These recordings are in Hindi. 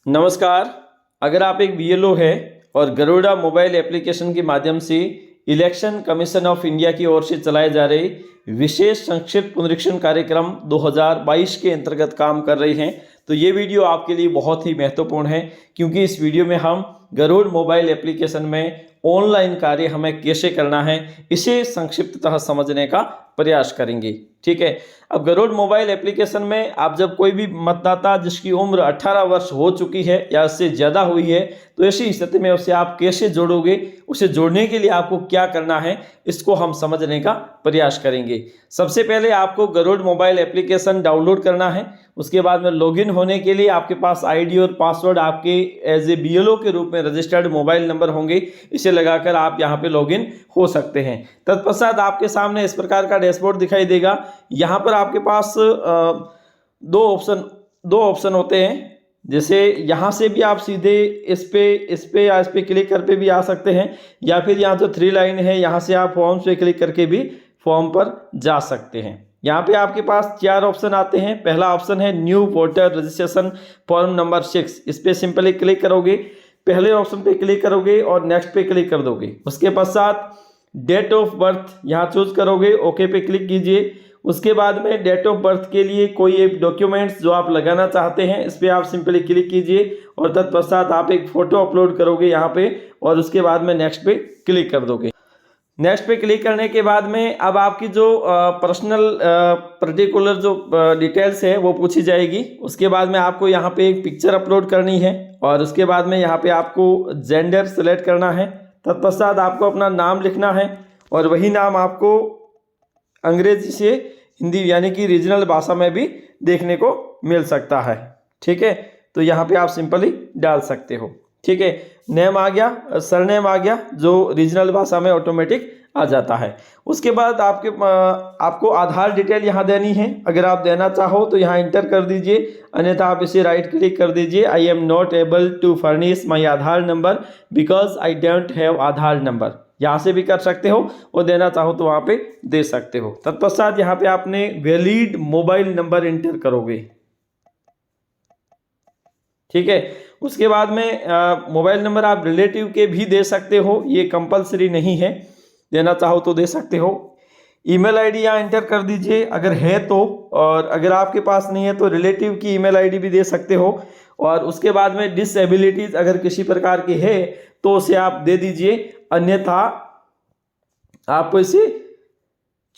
नमस्कार। अगर आप एक बीएलओ है और गरुड़ा मोबाइल एप्लीकेशन के माध्यम से इलेक्शन कमीशन ऑफ इंडिया की ओर से चलाए जा रहे विशेष संक्षिप्त पुनरीक्षण कार्यक्रम 2022 के अंतर्गत काम कर रहे हैं तो ये वीडियो आपके लिए बहुत ही महत्वपूर्ण है, क्योंकि इस वीडियो में हम गरुड़ मोबाइल एप्लीकेशन में ऑनलाइन कार्य हमें कैसे करना है इसे संक्षिप्ततः समझने का प्रयास करेंगे। ठीक है। अब गरुड़ मोबाइल एप्लीकेशन में आप जब कोई भी मतदाता जिसकी उम्र 18 वर्ष हो चुकी है या उससे ज़्यादा हुई है तो ऐसी स्थिति में उसे आप कैसे जोड़ोगे, उसे जोड़ने के लिए आपको क्या करना है इसको हम समझने का प्रयास करेंगे। सबसे पहले आपको गरुड़ मोबाइल एप्लीकेशन डाउनलोड करना है। उसके बाद में लॉगिन होने के लिए आपके पास आईडी और पासवर्ड आपके एज ए बीएलओ के रूप में रजिस्टर्ड मोबाइल नंबर होंगे, इसे लगाकर आप यहाँ पे लॉगिन हो सकते हैं। तत्पश्चात आपके सामने इस प्रकार का डैशबोर्ड दिखाई देगा। यहाँ पर आपके पास दो ऑप्शन होते हैं। जैसे यहाँ से भी आप सीधे इस पे या इस पे क्लिक कर पे भी आ सकते हैं, या फिर यहाँ जो 3 लाइन है यहाँ से आप फॉर्म्स पे क्लिक करके भी फॉर्म पर जा सकते हैं। यहाँ पे आपके पास 4 ऑप्शन आते हैं। पहला ऑप्शन है new voter registration form number 6। इस पे सिंपली क्लिक करोगे, पहले ऑप्शन पे क्लिक करोगे और नेक्स्ट पे क्लिक कर दोगे। उसके पश्चात डेट ऑफ बर्थ यहाँ चूज करोगे, ओके पे क्लिक कीजिए। उसके बाद में डेट ऑफ बर्थ के लिए कोई एक डॉक्यूमेंट्स जो आप लगाना चाहते हैं इस पर आप सिंपली क्लिक कीजिए और तत्पश्चात आप एक फ़ोटो अपलोड करोगे यहाँ पे और उसके बाद में नेक्स्ट पे क्लिक कर दोगे। नेक्स्ट पे क्लिक करने के बाद में अब आपकी जो पर्सनल पर्टिकुलर जो डिटेल्स है वो पूछी जाएगी। उसके बाद में आपको यहाँ पे एक पिक्चर अपलोड करनी है और उसके बाद में यहाँ पे आपको जेंडर सेलेक्ट करना है। तत्पश्चात आपको अपना नाम लिखना है और वही नाम आपको अंग्रेजी से हिंदी यानी कि रीजनल भाषा में भी देखने को मिल सकता है। ठीक है, तो यहाँ पे आप सिंपली डाल सकते हो। ठीक है, नेम आ गया, सरनेम आ गया जो रीजनल भाषा में ऑटोमेटिक आ जाता है। उसके बाद आपको आधार डिटेल यहाँ देनी है। अगर आप देना चाहो तो यहाँ इंटर कर दीजिए, अन्यथा आप इसे राइट क्लिक कर दीजिए। I am not able to furnish my Aadhaar number because I don't have Aadhaar number, यहाँ से भी कर सकते हो और देना चाहो तो वहाँ पे दे सकते हो। तत्पश्चात यहाँ पे आपने वैलिड मोबाइल नंबर इंटर करोगे। ठीक है, उसके बाद में मोबाइल नंबर आप रिलेटिव के भी दे सकते हो, ये कंपलसरी नहीं है, देना चाहो तो दे सकते हो। ईमेल आईडी यहाँ इंटर कर दीजिए अगर है तो, और अगर आपके पास नहीं है तो रिलेटिव की ईमेल आईडी भी दे सकते हो। और उसके बाद में डिसेबिलिटीज अगर किसी प्रकार की है तो उसे आप दे दीजिए, अन्यथा आप इसे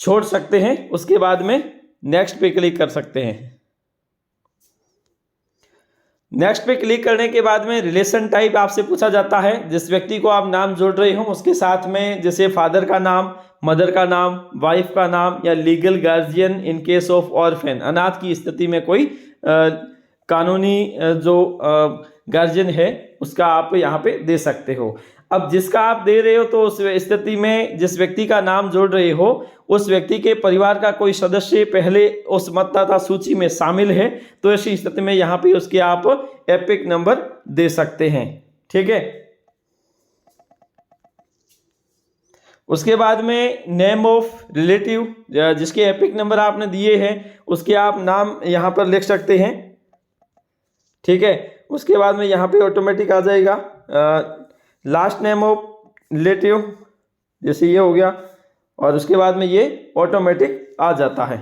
छोड़ सकते हैं। उसके बाद में नेक्स्ट पे क्लिक कर सकते हैं। नेक्स्ट पे क्लिक करने के बाद में रिलेशन टाइप आपसे पूछा जाता है। जिस व्यक्ति को आप नाम जोड़ रहे हो उसके साथ में जैसे फादर का नाम, मदर का नाम, वाइफ का नाम या legal guardian in case of orphan, अनाथ की स्थिति में कोई कानूनी जो गार्जियन है उसका आप यहाँ पे दे सकते हो। अब जिसका आप दे रहे हो तो उस स्थिति में जिस व्यक्ति का नाम जोड़ रहे हो उस व्यक्ति के परिवार का कोई सदस्य पहले उस मतदाता सूची में शामिल है तो ऐसी स्थिति में यहाँ पे उसके आप एपिक नंबर दे सकते हैं। ठीक है, उसके बाद में नेम ऑफ रिलेटिव, जिसके एपिक नंबर आपने दिए हैं उसके आप नाम यहाँ पर लिख सकते हैं। ठीक है, उसके बाद में यहाँ पे ऑटोमेटिक आ जाएगा लास्ट नेम ऑफ रिलेटिव, जैसे ये हो गया, और उसके बाद में ये ऑटोमेटिक आ जाता है।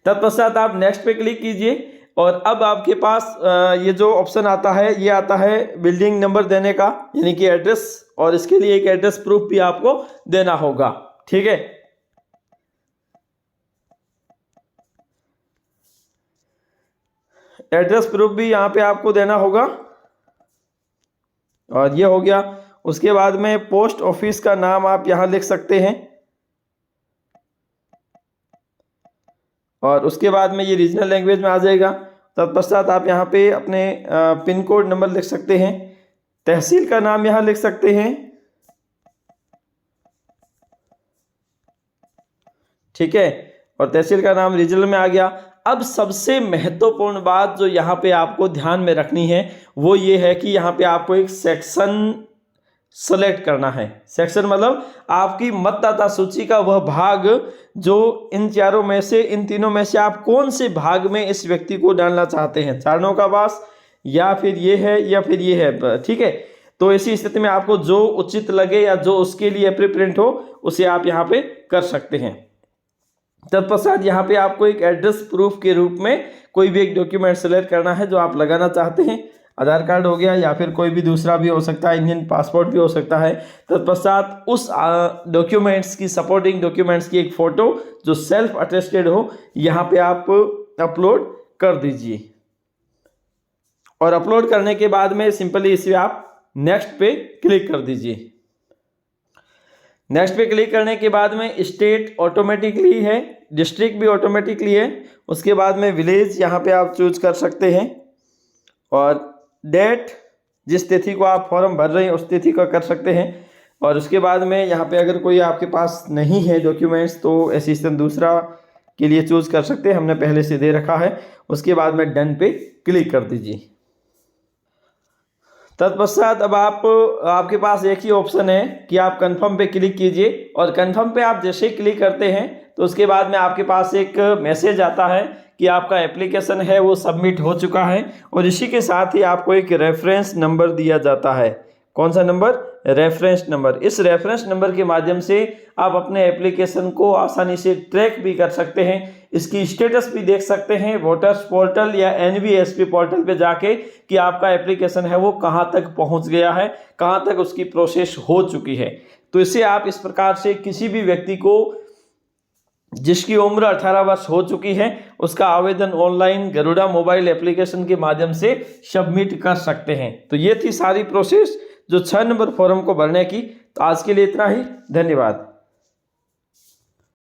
तत्पश्चात आप नेक्स्ट पे क्लिक कीजिए और अब आपके पास ये जो ऑप्शन आता है ये आता है बिल्डिंग नंबर देने का, यानी कि एड्रेस, और इसके लिए एक एड्रेस प्रूफ भी आपको देना होगा। ठीक है, एड्रेस प्रूफ भी यहाँ पे आपको देना होगा और ये हो गया। उसके बाद में पोस्ट ऑफिस का नाम आप यहाँ लिख सकते हैं और उसके बाद में ये रीजनल लैंग्वेज में आ जाएगा। तत्पश्चात आप यहाँ पे अपने पिन कोड नंबर लिख सकते हैं, तहसील का नाम यहाँ लिख सकते हैं। ठीक है, और तहसील का नाम रीजनल में आ गया। अब सबसे महत्वपूर्ण बात जो यहाँ पे आपको ध्यान में रखनी है वो ये है कि यहाँ पे आपको एक सेक्शन सेलेक्ट करना है। सेक्शन मतलब आपकी मतदाता सूची का वह भाग जो इन चारों में से, इन तीनों में से आप कौन से भाग में इस व्यक्ति को डालना चाहते हैं। चारणों का वास या फिर ये है या फिर ये है, ठीक है। तो ऐसी स्थिति में आपको जो उचित लगे या जो उसके लिए एप्रोप्रिएट हो उसे आप यहाँ पे कर सकते हैं। तत्पश्चात यहाँ पे आपको एक एड्रेस प्रूफ के रूप में कोई भी एक डॉक्यूमेंट सेलेक्ट करना है जो आप लगाना चाहते हैं। आधार कार्ड हो गया या फिर कोई भी दूसरा भी हो सकता है, इंडियन पासपोर्ट भी हो सकता है। तत्पश्चात उस डॉक्यूमेंट्स की, सपोर्टिंग डॉक्यूमेंट्स की एक फ़ोटो जो सेल्फ अटेस्टेड हो यहाँ पे आप अपलोड कर दीजिए। और अपलोड करने के बाद में सिंपली इसे आप नेक्स्ट पे क्लिक कर दीजिए। नेक्स्ट पे क्लिक करने के बाद में स्टेट ऑटोमेटिकली है, डिस्ट्रिक्ट भी ऑटोमेटिकली है। उसके बाद में विलेज यहाँ पे आप चूज कर सकते हैं और डेट, जिस तिथि को आप फॉर्म भर रहे हैं उस तिथि को कर सकते हैं। और उसके बाद में यहाँ पे अगर कोई आपके पास नहीं है डॉक्यूमेंट्स तो असिस्टेंट दूसरा के लिए चूज कर सकते हैं, हमने पहले से दे रखा है। उसके बाद में डन पे क्लिक कर दीजिए। तत्पश्चात अब आपके पास एक ही ऑप्शन है कि आप कंफर्म पे क्लिक कीजिए। और कंफर्म पे आप जैसे ही क्लिक करते हैं तो उसके बाद में आपके पास एक मैसेज आता है कि आपका एप्लीकेशन है वो सबमिट हो चुका है। और इसी के साथ ही आपको एक रेफरेंस नंबर दिया जाता है। कौन सा नंबर? Reference number. इस रेफरेंस नंबर के माध्यम से आप अपने एप्लीकेशन को आसानी से ट्रैक भी कर सकते हैं, इसकी स्टेटस भी देख सकते हैं वोटर्स पोर्टल या NVSP पोर्टल पे जाके कि आपका एप्लीकेशन है वो कहाँ तक पहुँच गया है, कहाँ तक उसकी प्रोसेस हो चुकी है। तो इसे आप इस प्रकार से किसी भी व्यक्ति को जिसकी उम्र 18 वर्ष हो चुकी है उसका आवेदन ऑनलाइन गरुड़ा मोबाइल एप्लीकेशन के माध्यम से सबमिट कर सकते हैं। तो ये थी सारी प्रोसेस जो 6 नंबर फॉर्म को भरने की। तो आज के लिए इतना ही, धन्यवाद।